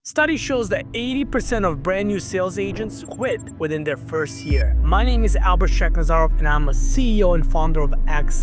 Study shows that 80% of brand new sales agents quit within their first year. My name is Albert Shekhnazarov and I'm a CEO and founder of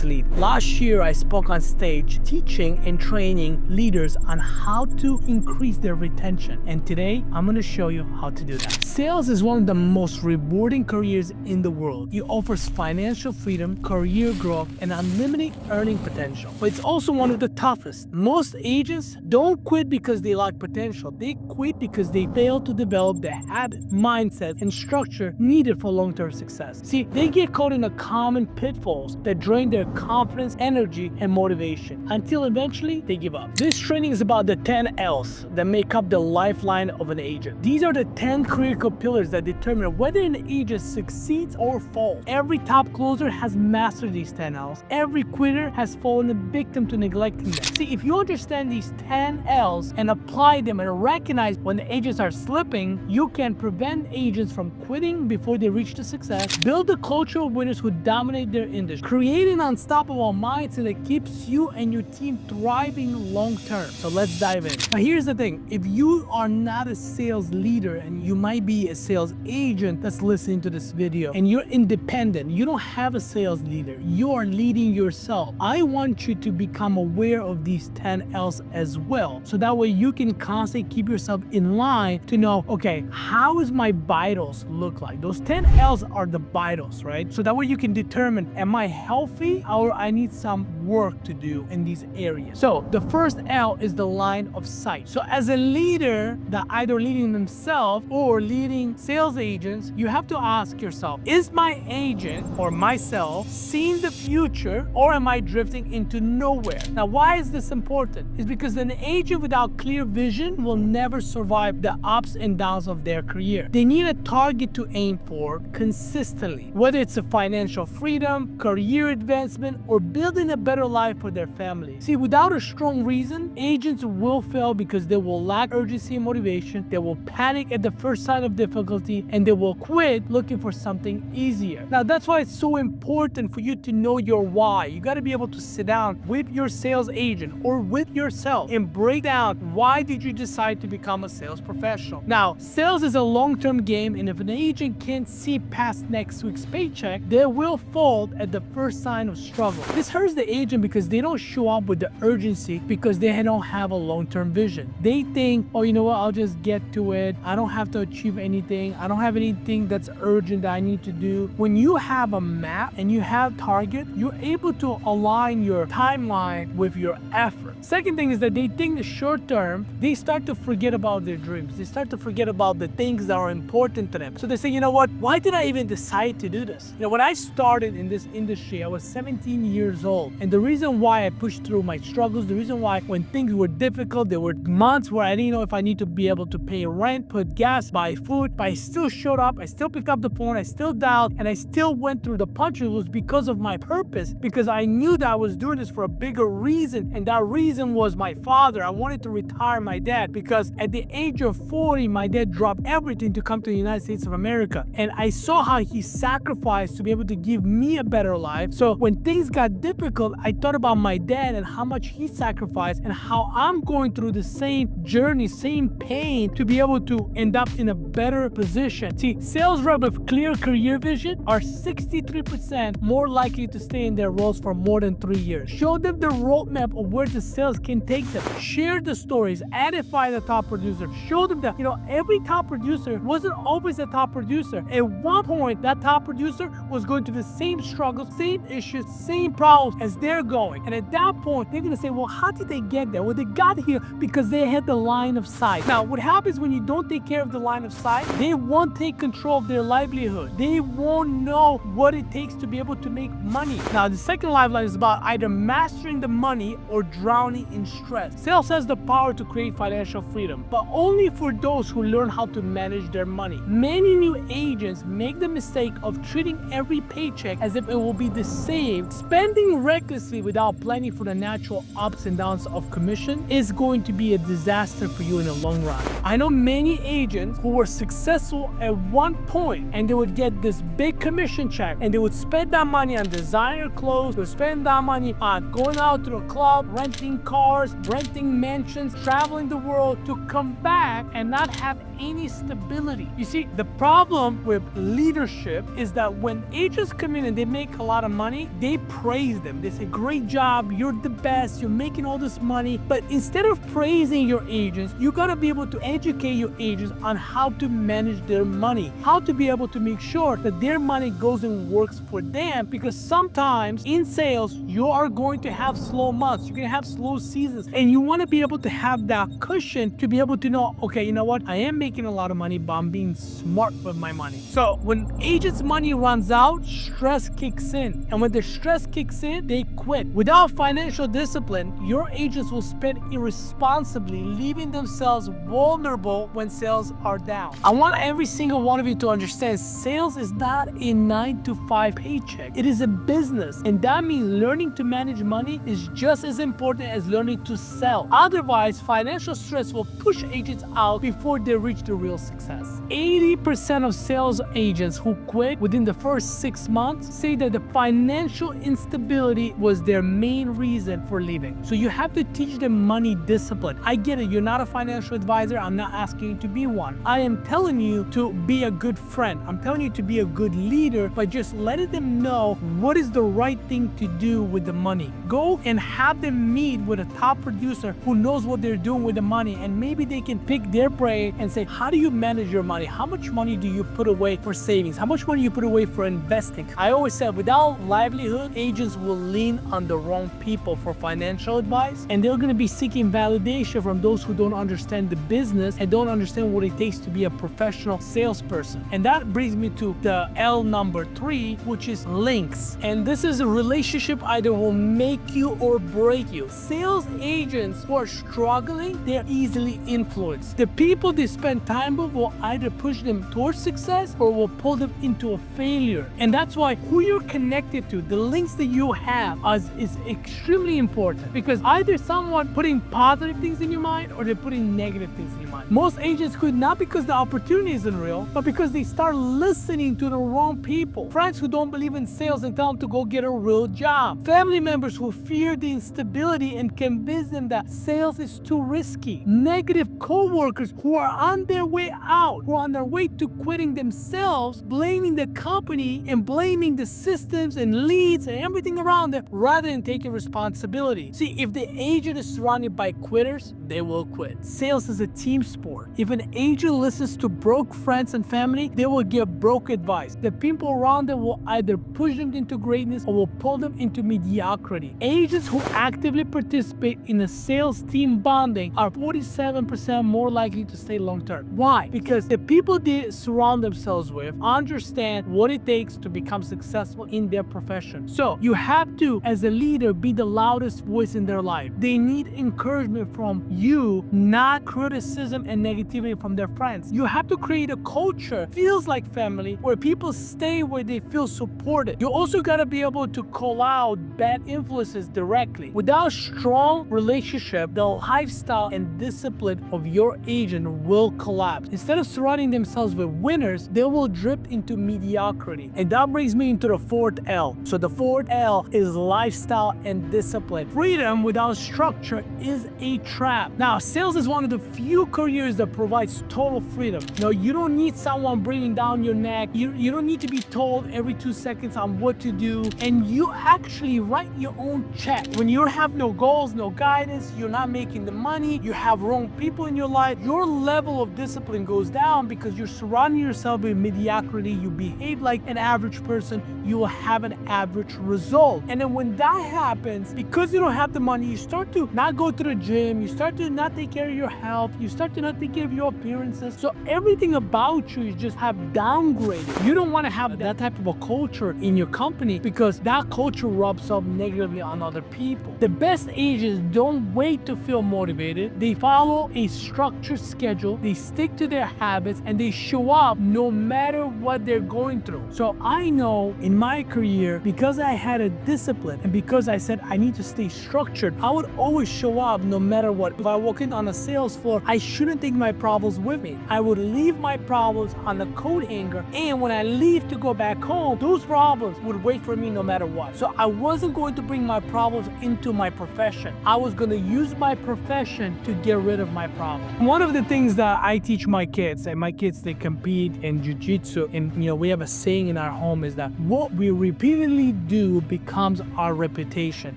Lead. Last year, I spoke on stage teaching and training leaders on how to increase their retention. And today, I'm going to show you how to do that. Sales is one of the most rewarding careers in the world. It offers financial freedom, career growth, and unlimited earning potential. But it's also one of the toughest. Most agents don't quit because they lack potential. They quit because they fail to develop the habit, mindset, and structure needed for long-term success. See, they get caught in the common pitfalls that drain their confidence, energy, and motivation until eventually they give up. This training is about the 10 L's that make up the lifeline of an agent. These are the 10 critical pillars that determine whether an agent succeeds or falls. Every top closer has mastered these 10 L's. Every quitter has fallen a victim to neglecting them. See, if you understand these 10 L's and apply them and recognize when the agents are slipping, you can prevent agents from quitting before they reach the success, build a culture of winners who dominate their industry, create an unstoppable mindset that keeps you and your team thriving long term. So let's dive in. Now here's the thing, if you are not a sales leader and you might be a sales agent that's listening to this video and you're independent, you don't have a sales leader, you are leading yourself, I want you to become aware of these 10 L's as well. So that way you can constantly keep yourself in line to know, okay, how is my vitals look like? Those 10 L's are the vitals, right? So that way you can determine, am I healthy or I need some work to do in these areas? So the first L is the line of sight. So as a leader that either leading themselves or leading sales agents, you have to ask yourself, is my agent or myself seeing the future or am I drifting into nowhere? Now, why is this important? It's because an agent without clear vision will never survive the ups and downs of their career. They need a target to aim for consistently, whether it's a financial freedom, career advancement, or building a better life for their family. See, without a strong reason, agents will fail because they will lack urgency and motivation, they will panic at the first sign of difficulty, and they will quit looking for something easier. Now, that's why it's so important for you to know your why. You got to be able to sit down with your sales agent or with yourself and break down why did you decide to become a sales professional. Now, sales is a long-term game, and if an agent can't see past next week's paycheck, they will fold at the first sign of struggle. This hurts the agent because they don't show up with the urgency because they don't have a long-term vision. They think, oh, you know what, I'll just get to it. I don't have to achieve anything. I don't have anything that's urgent that I need to do. When you have a map and you have target, you're able to align your timeline with your effort. Second thing is that they think the short term, they start to forget about their dreams. They start to forget about the things that are important to them. So they say, you know what, why did I even decide to do this? You know, when I started in this industry, I was 17 years old. And the reason why I pushed through my struggles, the reason why when things were difficult, there were months where I didn't know if I need to be able to pay rent, put gas, buy food, but I still showed up, I still picked up the phone, I still dialed, and I still went through the punches was because of my purpose, because I knew that I was doing this for a bigger reason, and that reason was my father. I wanted to retire my dad because at the age of 40, my dad dropped everything to come to the United States of America. And I saw how he sacrificed to be able to give me a better life. So when things got difficult, I thought about my dad and how much he sacrificed and how I'm going through the same journey, same pain to be able to end up in a better position. See, sales reps with clear career vision are 63% more likely to stay in their roles for more than 3 years. Show them the roadmap of where the sales can take them. Share the stories, edify the top producer. Show them that, you know, every top producer wasn't always a top producer. At one point, that top producer was going through the same struggles, same issues, same problems as they're going. And at that point, they're gonna say, well, how did they get there? Well, they got here because they had the line of sight. Now, what happens when you don't take care of the line of sight? They won't take control of their livelihood. They won't know what it takes to be able to make money. Now, the second lifeline is about either mastering the money or drowning in stress. Sales has the power to create financial freedom, but only for those who learn how to manage their money. Many new agents make the mistake of treating every paycheck as if it will be the same. Spending recklessly without planning for the natural ups and downs of commission is going to be a disaster for you in the long run. I know many agents who were successful at one point and they would get this big commission check and they would spend that money on designer clothes, they would spend that money on going out to a club, renting buying cars, renting mansions, traveling the world to come back and not have any stability. You see, the problem with leadership is that when agents come in and they make a lot of money, they praise them. They say, great job, you're the best, you're making all this money. But instead of praising your agents, you gotta be able to educate your agents on how to manage their money, how to be able to make sure that their money goes and works for them, because sometimes in sales, you are going to have slow months, you're gonna have slow seasons, and you wanna be able to have that cushion to be able to know, okay, you know what, I am making a lot of money, but I'm being smart with my money. So when agents' money runs out, stress kicks in. And when the stress kicks in, they quit. Without financial discipline, your agents will spend irresponsibly, leaving themselves vulnerable when sales are down. I want every single one of you to understand, sales is not a 9-to-5 paycheck. It is a business. And that means learning to manage money is just as important as learning to sell. Otherwise, financial stress will push agents out before they reach the real success. 80% of sales agents who quit within the first 6 months say that the financial instability was their main reason for leaving. So you have to teach them money discipline. I get it, you're not a financial advisor. I'm not asking you to be one. I am telling you to be a good friend. I'm telling you to be a good leader by just letting them know what is the right thing to do with the money. Go and have them meet with a top producer who knows what they're doing with the money, and maybe they can pick their brain and say, how do you manage your money? How much money do you put away for savings? How much money do you put away for investing? I always said, without livelihood, agents will lean on the wrong people for financial advice, and they're going to be seeking validation from those who don't understand the business and don't understand what it takes to be a professional salesperson. And that brings me to the L number 3, which is links. And this is a relationship either will make you or break you. Sales agents who are struggling, they're easily influenced. The people they spend time with will either push them towards success or will pull them into a failure. And that's why who you're connected to, the links that you have is extremely important, because either someone putting positive things in your mind or they're putting negative things in your mind. Most agents quit not because the opportunity isn't real, but because they start listening to the wrong people. Friends who don't believe in sales and tell them to go get a real job. Family members who fear the instability and convince them that sales is too risky. Negative co-workers who are on their way out, who are on their way to quitting themselves, blaming the company and blaming the systems and leads and everything around them rather than taking responsibility. See, if the agent is surrounded by quitters, they will quit. Sales is a team sport. If an agent listens to broke friends and family, they will give broke advice. The people around them will either push them into greatness or will pull them into mediocrity. Agents who actively participate in a sales team bonding are 47% more likely to stay long term. Why? Because the people they surround themselves with understand what it takes to become successful in their profession. So you have to, as a leader, be the loudest voice in their life. They need encouragement from you, not criticism and negativity from their friends. You have to create a culture feels like family, where people stay where they feel supported. You also got to be able to call out bad influences directly. Without strong relationship, the lifestyle and discipline of your agent will collapse. Instead of surrounding themselves with winners, they will drift into mediocrity. And that brings me into the 4th L. So the 4th L is lifestyle and discipline. Freedom without structure is a trap. Now, sales is one of the few careers that provides total freedom. No, you don't need someone breathing down your neck. You don't need to be told every 2 seconds on what to do. And you actually write your own check. When you have no goals, no guidance, you're not making the money, you have wrong people in your life, your level of discipline goes down because you're surrounding yourself with mediocrity. You behave like an average person, you will have an average result. And then when that happens, because you don't have the money, you start to not go to the gym, you start to not take care of your health, you start to not take care of your appearances. So everything about you is just have downgraded. You don't want to have that type of a culture in your company because that culture rubs up negatively on other people. The best agents don't wait to feel motivated. They follow a structured schedule, they stick to their habits, and they show up no matter what they're going through. So I know in my career, because I had a discipline and because I said I need to stay structured, I would always show up no matter what. If I walk in on a sales floor, I shouldn't take my problems with me. I would leave my problems on the coat hanger, and when I leave to go back home, those problems would wait for me no matter what. So I wasn't going to bring my problems into my profession. profession. I was going to use my profession to get rid of my problem. One of the things that I teach my kids, and my kids, they compete in jiu-jitsu, and we have a saying in our home is that what we repeatedly do becomes our reputation.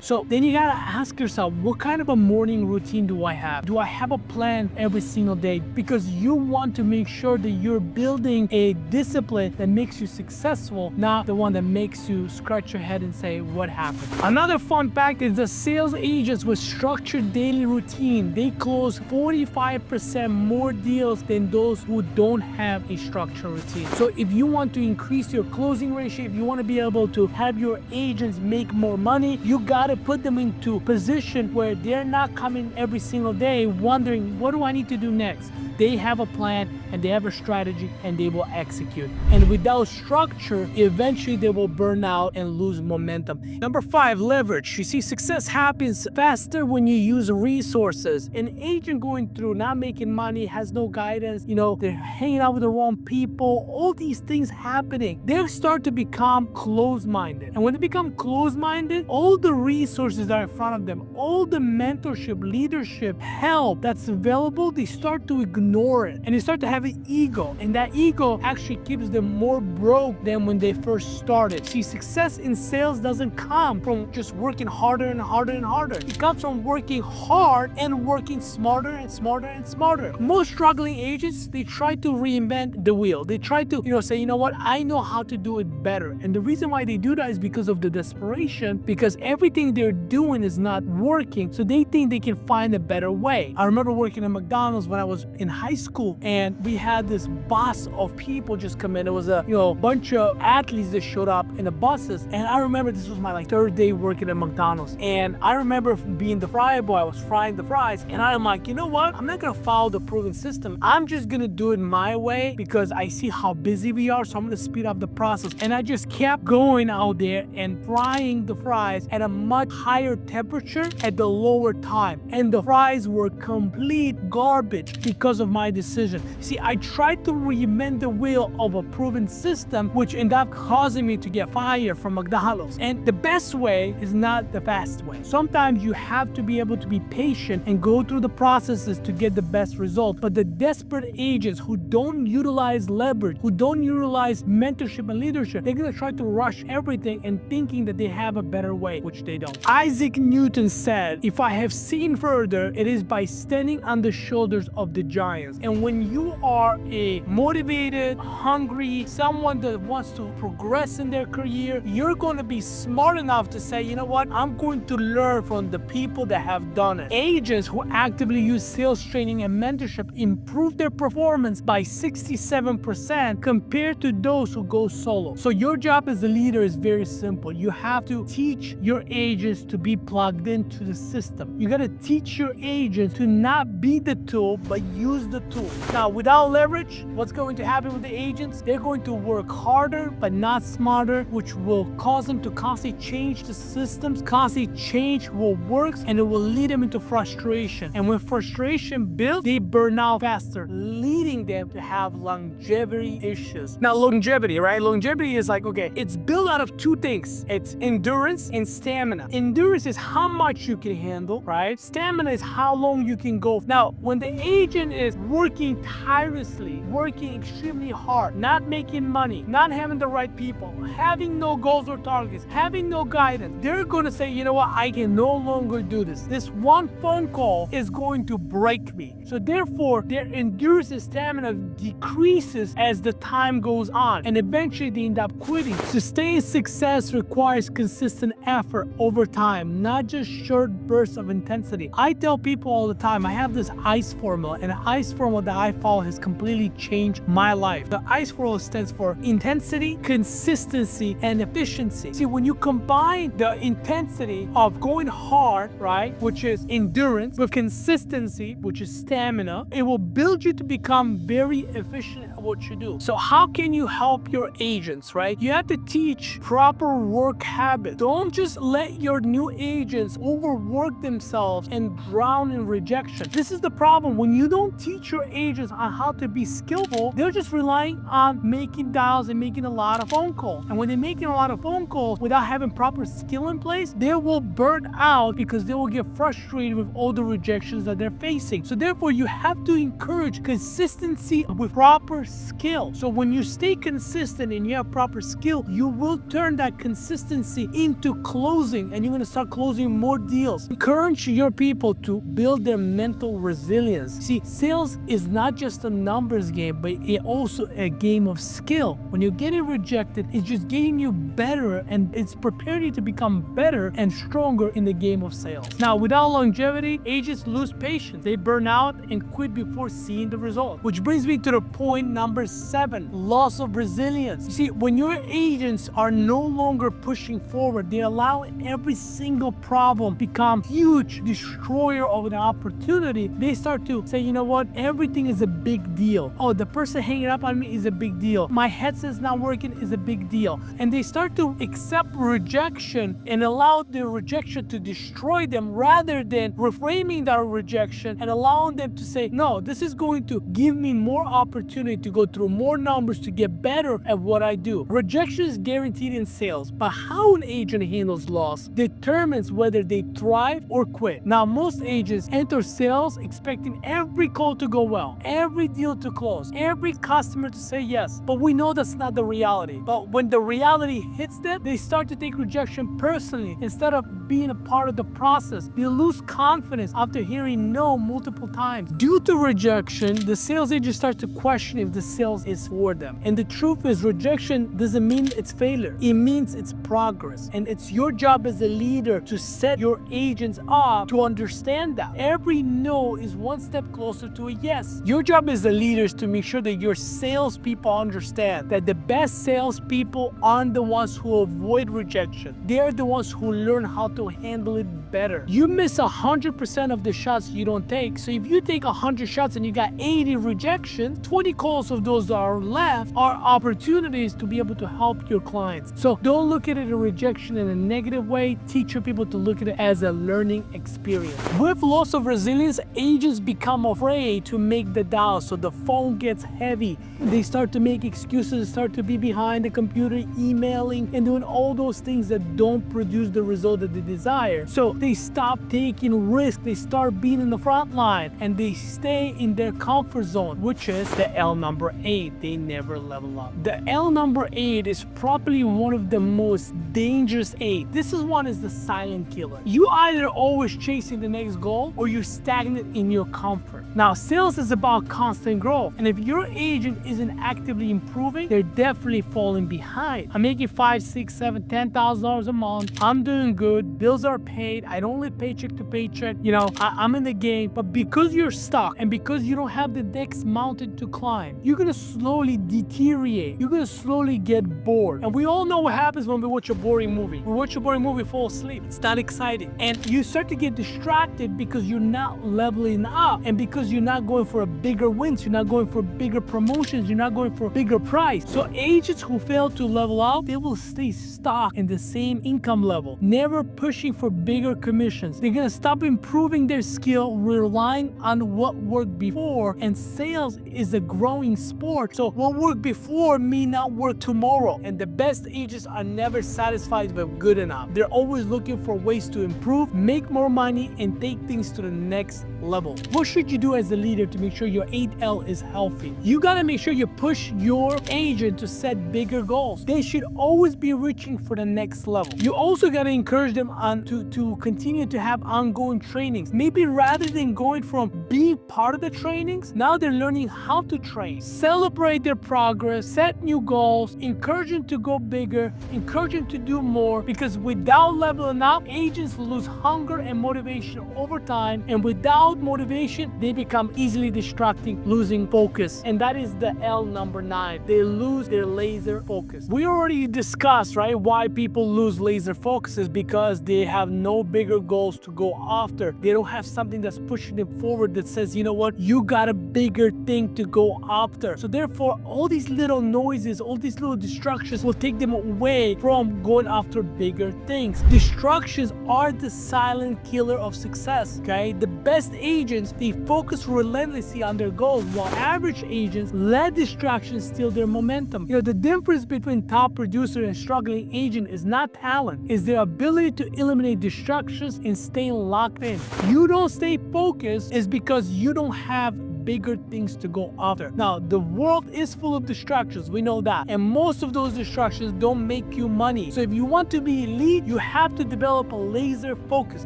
So then you gotta ask yourself, what kind of a morning routine do I have? Do I have a plan every single day? Because you want to make sure that you're building a discipline that makes you successful, not the one that makes you scratch your head and say, what happened? Another fun fact is the sales agents with structured daily routine, they close 45% more deals than those who don't have a structured routine. So if you want to increase your closing ratio, if you want to be able to have your agents make more money, you got to put them into a position where they're not coming every single day wondering, what do I need to do next? They have a plan and they have a strategy and they will execute. And without structure, eventually they will burn out and lose momentum. Number 5, leverage. You see, success happens faster when you use resources. An agent going through not making money, has no guidance, they're hanging out with the wrong people, all these things happening, they start to become closed-minded. And when they become closed-minded, all the resources that are in front of them, all the mentorship, leadership, help that's available, they start to ignore it. And they start to have an ego. And that ego actually keeps them more broke than when they first started. See, success in sales doesn't come from just working harder and harder and harder. It comes from working hard and working smarter and smarter and smarter. Most struggling agents, they try to reinvent the wheel. They try to, say, what, I know how to do it better. And the reason why they do that is because of the desperation, because everything they're doing is not working. So they think they can find a better way. I remember working at McDonald's when I was in high school, and we had this bus of people just come in. It was a, bunch of athletes that showed up in the buses. And I remember this was my 3rd day working at McDonald's. And I remember being the fry boy, I was frying the fries. And I'm like, you know what? I'm not going to follow the proven system. I'm just going to do it my way because I see how busy we are. So I'm going to speed up the process. And I just kept going out there and frying the fries at a much higher temperature at the lower time. And the fries were complete garbage because of my decision. See, I tried to reinvent the wheel of a proven system, which ended up causing me to get fired from McDonald's. And the best way is not the fast way. Sometimes you have to be able to be patient and go through the processes to get the best result. But the desperate agents who don't utilize leverage, who don't utilize mentorship and leadership, they're going to try to rush everything and thinking that they have a better way, which they don't. Isaac Newton said, if I have seen further, it is by standing on the shoulders of the giants. And when you are a motivated, hungry, someone that wants to progress in their career, you're going to be smart enough to say, you know what, I'm going to learn from the people that have done it. Agents who actively use sales training and mentorship improve their performance by 67% compared to those who go solo. So your job as a leader is very simple. You have to teach your agents to be plugged into the system. You got to teach your agents to not be the tool, but use the tool. Now, without leverage, what's going to happen with the agents? They're going to work harder, but not smarter, which will cause them to constantly change the systems, constantly change what works, and it will lead them into frustration. And when frustration builds, they burn out faster, leading them to have longevity issues. Now, longevity, right? Longevity is like, okay, it's built out of 2 things. It's endurance and stamina. Endurance is how much you can handle, right? Stamina is how long you can go. Now, when the agent is working tirelessly, working extremely hard, not making money, not having the right people, having no goals or targets, having no guidance, they're going to say, you know what, I can no longer do this. This one phone call is going to break me. So therefore, their endurance and stamina decreases as the time goes on, and eventually they end up quitting. Sustained success requires consistent effort over time, not just short bursts of intensity. I tell people all the time, I have this ICE formula, and the ICE formula that I follow has completely changed my life. The ICE formula stands for intensity, consistency, and efficiency. See, when you combine the intensity of going hard, right, which is endurance, with consistency, which is stamina, it will build you to become very efficient at what you do. So how can you help your agents, right? You have to teach proper work habits. Don't just let your new agents overwork themselves and drown in rejection. This is the problem. When you don't teach teach your agents on how to be skillful, they're just relying on making dials and making a lot of phone calls. And when they're making a lot of phone calls without having proper skill in place, they will burn out because they will get frustrated with all the rejections that they're facing. So therefore, you have to encourage consistency with proper skill. So when you stay consistent and you have proper skill, you will turn that consistency into closing, and you're going to start closing more deals. Encourage your people to build their mental resilience. See, sales is not just a numbers game, but it's also a game of skill. When you're getting rejected, it's just getting you better, and it's preparing you to become better and stronger in the game of sales. Now, without longevity, agents lose patience. They burn out and quit before seeing the result. Which brings me to the point number 7, loss of resilience. You see, when your agents are no longer pushing forward, they allow every single problem become huge destroyer of an opportunity. They start to say, you know what, everything is a big deal. Oh, the person hanging up on me is a big deal. My headset's not working is a big deal. And they start to accept rejection and allow the rejection to destroy them, rather than reframing that rejection and allowing them to say, no, this is going to give me more opportunity to go through more numbers to get better at what I do. Rejection is guaranteed in sales, but how an agent handles loss determines whether they thrive or quit. Now, most agents enter sales expecting every call to go well, every deal to close, every customer to say yes. But we know that's not the reality. But when the reality hits them, they start to take rejection personally instead of being a part of the process. They lose confidence after hearing no multiple times. Due to rejection, the sales agent starts to question if the sales is for them. And the truth is, rejection doesn't mean it's failure. It means it's progress. And it's your job as a leader to set your agents up to understand that every no is one step closer to a yes. Your job as a leader is to make sure that your salespeople understand that the best salespeople aren't the ones who avoid rejection. They're the ones who learn how to handle it better. You miss 100% of the shots you don't take. So if you take 100 shots and you got 80 rejections, 20 calls of those that are left are opportunities to be able to help your clients. So don't look at it a rejection in a negative way. Teach your people to look at it as a learning experience. With loss of resilience, agents become afraid to make the dial, so the phone gets heavy. They start to make excuses, start to be behind the computer, emailing and doing all those things that don't produce the result that they desire. So they stop taking risks, they start being in the front line, and they stay in their comfort zone, which is the L number 8. They never level up. The L number 8 is probably one of the most dangerous 8. This is one is the silent killer. You either always chasing the next goal or you're stagnant in your comfort. Now, sales is about constant growth, and if your agent isn't actively improving, they're definitely falling behind. I'm making $5, $6, $7, $10,000 a month. I'm doing good. Bills are paid. I don't live paycheck to paycheck. You know, I'm in the game. But because you're stuck and because you don't have the next mountain to climb, you're gonna slowly deteriorate. You're gonna slowly get bored. And we all know what happens when we watch a boring movie. We watch a boring movie, fall asleep. It's not exciting. And you start to get distracted because you're not leveling up, and because you're not going for a bigger wins, you're not going for bigger promotions, you're not going for a bigger price. So agents who fail to level up, they will stay stuck in the same income level, never pushing for bigger commissions. They're gonna stop improving their skill, relying on what worked before. And sales is a growing sport, so what worked before may not work tomorrow. And the best agents are never satisfied with good enough. They're always looking for ways to improve, make more money, and take things to the next level. What should you do as a leader to make sure your 8L is healthy? You gotta make sure you push your agent to set bigger goals. They should always be reaching for the next level. You also gotta encourage them to continue to have ongoing trainings. Maybe rather than going from being part of the trainings, now they're learning how to train. Celebrate their progress, set new goals, encourage them to go bigger, encourage them to do more, because without leveling up, agents lose hunger and motivation over time, and without motivation, they become easily distracting, losing focus. And that is the L number 9. They lose their laser focus. We already discussed, right, why people lose laser focus is because they have no bigger goals to go after. They don't have something that's pushing them forward that says, you know what, you got a bigger thing to go after. So therefore, all these little noises, all these little distractions will take them away from going after bigger things. Distractions are the silent killer of success, okay? The best agents, they focus relentlessly on their goals, while average agents let distractions steal their momentum. The difference between top producer and struggling agent is not talent, it's their ability to eliminate distractions and stay locked in. You don't stay focused is because you don't have bigger things to go after. Now, the world is full of distractions, we know that, and most of those distractions don't make you money. So if you want to be elite, you have to develop a laser focus,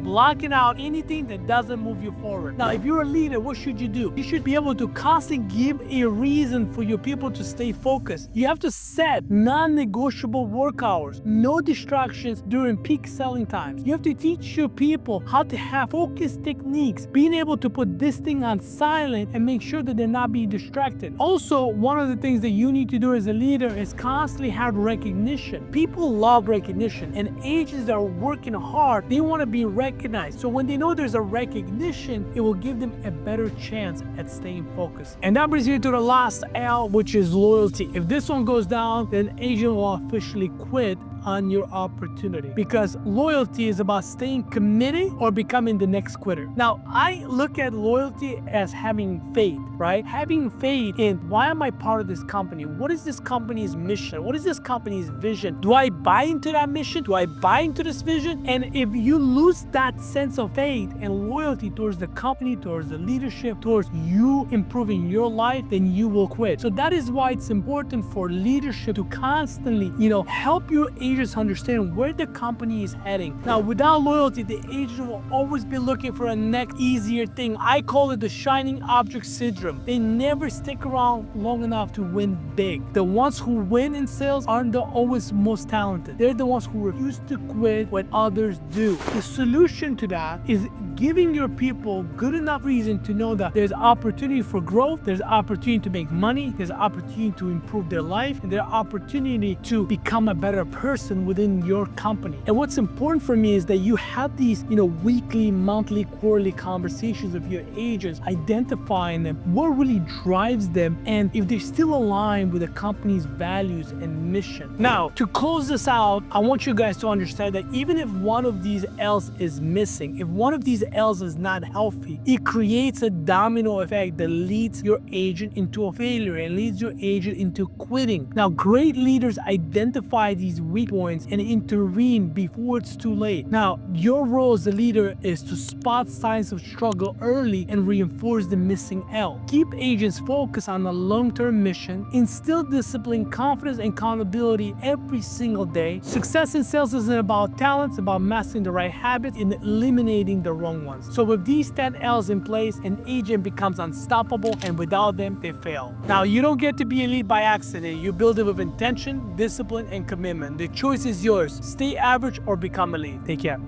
blocking out anything that doesn't move you forward. Now, if you're a leader, what should you do? You should be able to constantly give a reason for your people to stay focused. You have to set non-negotiable work hours, no distractions during peak selling times. You have to teach your people how to have focus techniques, being able to put this thing on silent and make sure that they're not being distracted. Also, one of the things that you need to do as a leader is constantly have recognition. People love recognition, and agents that are working hard, they want to be recognized. So when they know there's a recognition, it will give them a better chance at staying focused. And that brings me to the last L, which is loyalty. If this one goes down, then agent will officially quit on your opportunity, because loyalty is about staying committed or becoming the next quitter. Now, I look at loyalty as having faith, right? Having faith in, why am I part of this company? What is this company's mission? What is this company's vision? Do I buy into that mission? Do I buy into this vision? And if you lose that sense of faith and loyalty towards the company, towards the leadership, towards you improving your life, then you will quit. So that is why it's important for leadership to constantly, help your agents understand where the company is heading. Now, without loyalty, the agent will always be looking for a next easier thing. I call it the shining object syndrome. They never stick around long enough to win big. The ones who win in sales aren't the always most talented. They're the ones who refuse to quit when others do. The solution to that is giving your people good enough reason to know that there's opportunity for growth, there's opportunity to make money, there's opportunity to improve their life, and there's opportunity to become a better person within your company. And what's important for me is that you have these, weekly, monthly, quarterly conversations with your agents, identifying them, what really drives them, and if they're still aligned with the company's values and mission. Now, to close this out, I want you guys to understand that even if one of these L's is missing, if one of these L's is not healthy, it creates a domino effect that leads your agent into a failure and leads your agent into quitting. Now, great leaders identify these weak points and intervene before it's too late. Now, your role as a leader is to spot signs of struggle early and reinforce the missing L. Keep agents focused on the long-term mission, instill discipline, confidence, and accountability every single day. Success in sales isn't about talent, it's about mastering the right habits and eliminating the wrong ones. So with these 10 L's in place, an agent becomes unstoppable, and without them, they fail. Now, you don't get to be elite by accident. You build it with intention, discipline, and commitment. The choice is yours. Stay average or become elite. Take care.